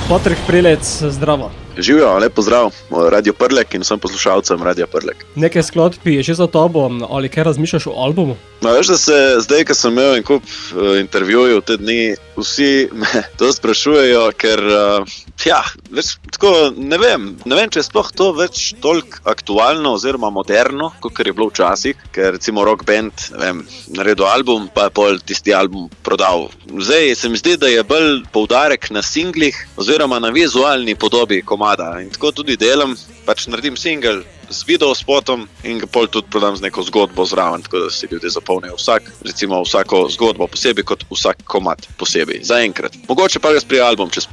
Patrik Prelec, zdravo. Živijo, lep pozdrav, Radio Prlek in vsem poslušalcem Radio Prlek. Nekaj skladb je že za tabo, ali kaj razmišljaš o albumu? Veš, da se zdaj, ko sem imel en kup intervjujev te dni, vsi me to sprašujejo, ker več tako ne vem, če je sploh to več toliko aktualno oziroma moderno, kot je bilo včasih, ker recimo rock band, naredil album, pa je pol tisti album prodal. Zdaj se mi zdi, da je bolj poudarek na singlih oziroma na vizualni podobi komada in tako tudi delam, pač naredim single z videospotom in ga pol tudi prodam z neko zgodbo zraven, tako da si ljudje zapolnijo vsako zgodbo posebej kot vsak komad posebej, zaenkrat. Mogoče pa res prije album čez,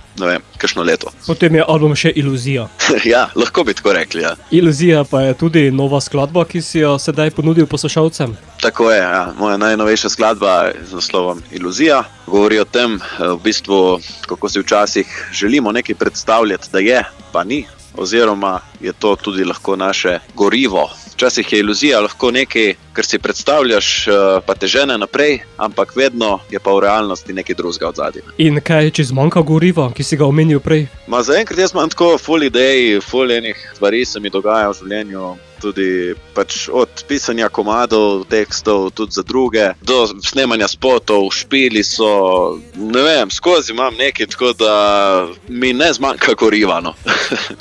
kakšno leto. Potem je album še Iluzija. Ja, lahko bi tako rekli, ja. Iluzija pa je tudi nova skladba, ki si jo sedaj ponudil poslušalcem. Tako je, ja. Moja najnovejša skladba z naslovom Iluzija govori o tem, v bistvu, kako si včasih želimo nekaj predstavljati, da je, pa ni. Oziroma je to tudi lahko naše gorivo. Včasih je iluzija lahko nekaj, kar si predstavljaš, pa te žene naprej, ampak vedno je pa v realnosti nekaj drugega odzadaj. In kaj, če zmanjka goriva, ki si ga omenil prej? Zaenkrat jaz imam tako full idej, full enih stvari se mi dogaja v življenju, tudi pač od pisanja komadov, tekstov, tudi za druge, do snemanja spotov, špili so, skozi imam nekaj, tako da mi ne zmanjka goriva, no.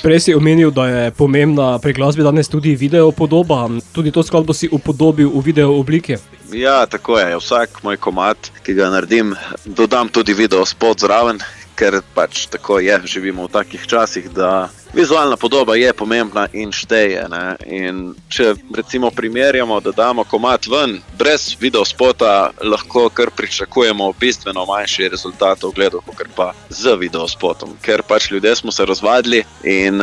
Prej si omenil, da je pomembna pri glasbi danes tudi video podoba, tudi to skladbo si upodobil v video obliki. Ja, tako je, vsak moj komad, ki ga naredim, dodam tudi video spot zraven, ker pač tako je, živimo v takih časih, da vizualna podoba je pomembna in šteje, ne? In če recimo primerjamo, da damo komad ven, brez videospota lahko kar pričakujemo bistveno manjši rezultat ogledov, kot pa z videospotom, ker pač ljudje smo se razvadili in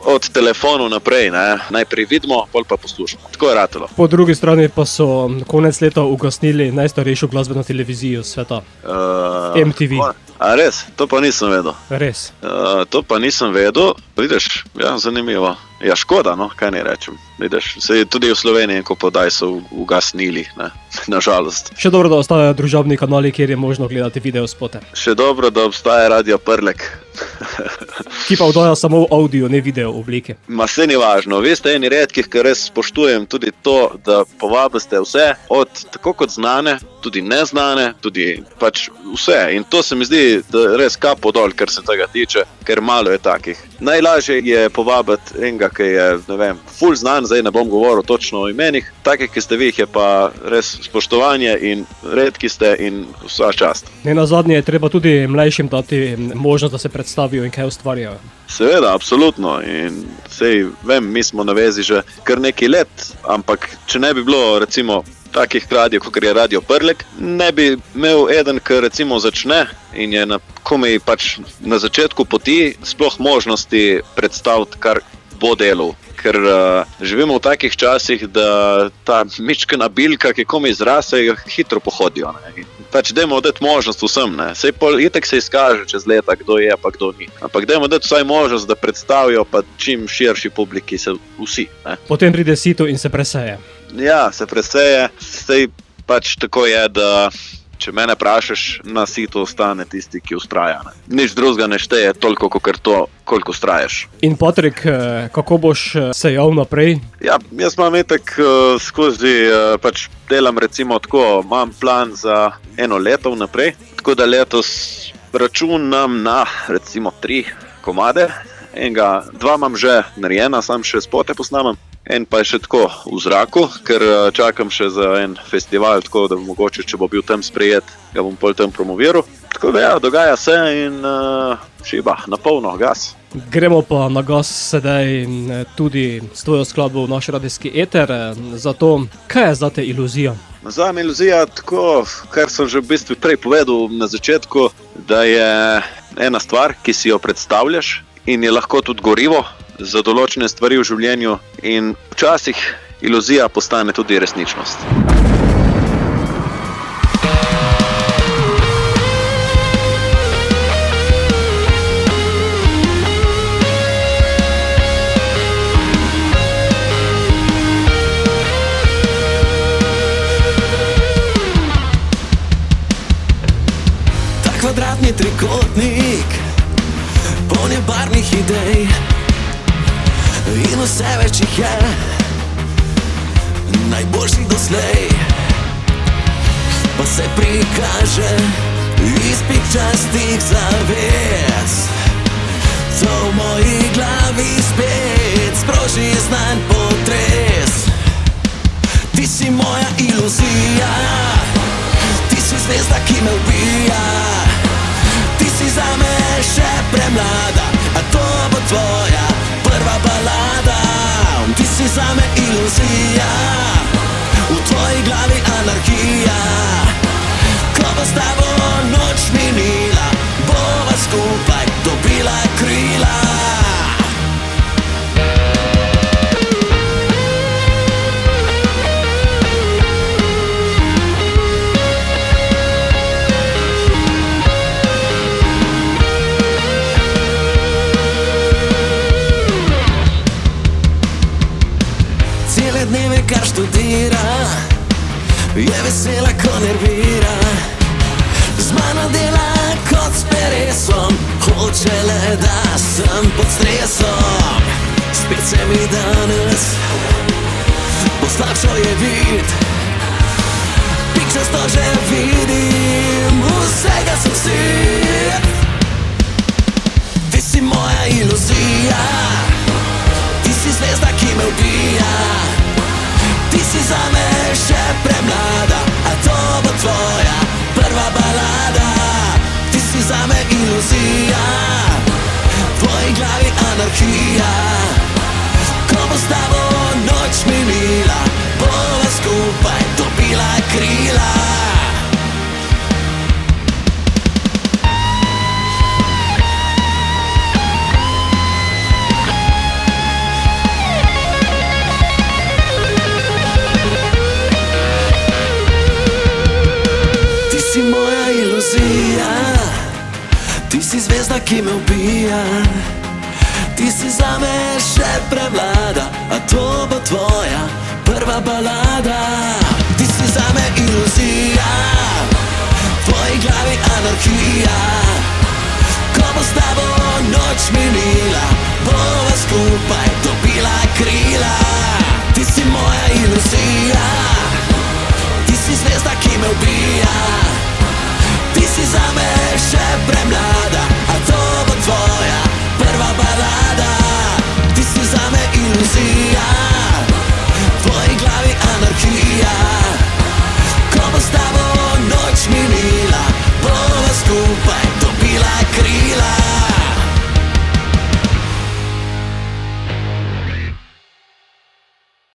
od telefonu naprej, ne? Najprej vidimo, pol pa poslušamo. Tako je ratalo. Po drugi strani pa so konec leta ugasnili najstarejšo glasbeno televizijo sveta, MTV. A res? To pa nisem vedel. Res. To pa nisem vedel. Vidiš, ja, zanimivo. Ja, škoda, no, kaj ne rečem. Vidiš, se tudi v Sloveniji, ko podaj so ugasnili, ne, nažalost. Še dobro, da ostajajo družabni kanali, kjer je možno gledati videospote. Še dobro, da obstaja Radio Prlek. Ki pa oddaja samo audio, ne video oblike. Saj ni važno. Vi ste eni redkih, ker res spoštujem tudi to, da povabite vse, od tako kot znane, tudi neznane, tudi pač vse. In to se mi zdi, da res kapo dol, kar se tega tiče, ker malo je takih. Najlažje je povabiti enega, ki je, ful znan, zdaj ne bom govoril točno o imenih, takih, ki ste vi, je pa res spoštovanje in redki ste in vsa čast. Nenazadnje je treba tudi mlajšim dati možnost, da se predstavijo in kaj ustvarjajo. Seveda, absolutno. In sej vem, mi smo na vezi že kar nekaj let, ampak če ne bi bilo recimo takih radijev, kot je Radio Prlek, ne bi imel eden, ki recimo začne in je komaj pač na začetku poti sploh možnosti predstaviti, kar bo delal. Ker živimo v takih časih, da ta mičkena bilka, ki komaj zrase, hitro pohodijo. Ne? Pač dajmo dati možnost vsem. Ne? Sej itak se izkaže čez leta, kdo je, pa kdo ni. Ampak dajmo dati vsaj možnost, da predstavijo pa čim širši publiki se vsi. Ne? Potem pride sito in se preseje. Ja, se preseje. Sej pač tako je, da če mene vprašaš, na situ ostane tisti, ki ustraja. Ne? Nič drugega ne šteje toliko, kot to, koliko ustrajaš. In Patrik, kako boš sejal naprej? Ja, jaz imam itak skozi, pač delam recimo tako, imam plan za 1 leto vnaprej, tako da letos računam na recimo 3 komade, 2 imam že narejena, sam še spote posnamem. En pa je še tako v zraku, ker čakam še za en festival, tako da mogoče, če bo bil tam sprejet, ga bom pol tam promoviral. Tako da ja, dogaja se in šiba, na polno, gas. Gremo pa na gas sedaj tudi s tvojo skladbo v naš radijski eter. Zato, kaj je zate iluzija? Zame iluzija tako, kar sem že v bistvu prej povedal na začetku, da je ena stvar, ki si jo predstavljaš in je lahko tudi gorivo za določene stvari v življenju in včasih iluzija postane tudi resničnost. Ta kvadratni trikotnik poln je barvnih idej in vse več jih je, najboljših doslej. Pa se prikaže iz pikčastih zaves, to v moji glavi spet sproži znan potres. Ti si moja iluzija, ti si zvezda, ki me ubija. Ti si zame še premlada, a to bo tvoja prva balada. Ti si zame iluzija, v tvoji glavi anarhija. Ko bo s tabo noč minila, bova skupaj dobila krila. Cele dneve kar študira, je vesela, ko nervira. Z mano dela kot s peresom, hoče le, da sem pod stresom. Spet se mi danes poslabšal je vid, pikčasto že vidim, vsega sem sit. Ti si moja iluzija, ti si zvezda, ki me ubija. Ti si zame še premlada, a to bo tvoja prva balada. Ti si zame iluzija, v tvoji glavi anarhija. Ko bo s tabo noč minila, bova skupaj dobila krila. Ti si moja iluzija, ti si zvezda, ki me ubija. Ti si zame še premlada, a to bo tvoja prva balada. Ti si zame iluzija, v tvoji glavi anarhija.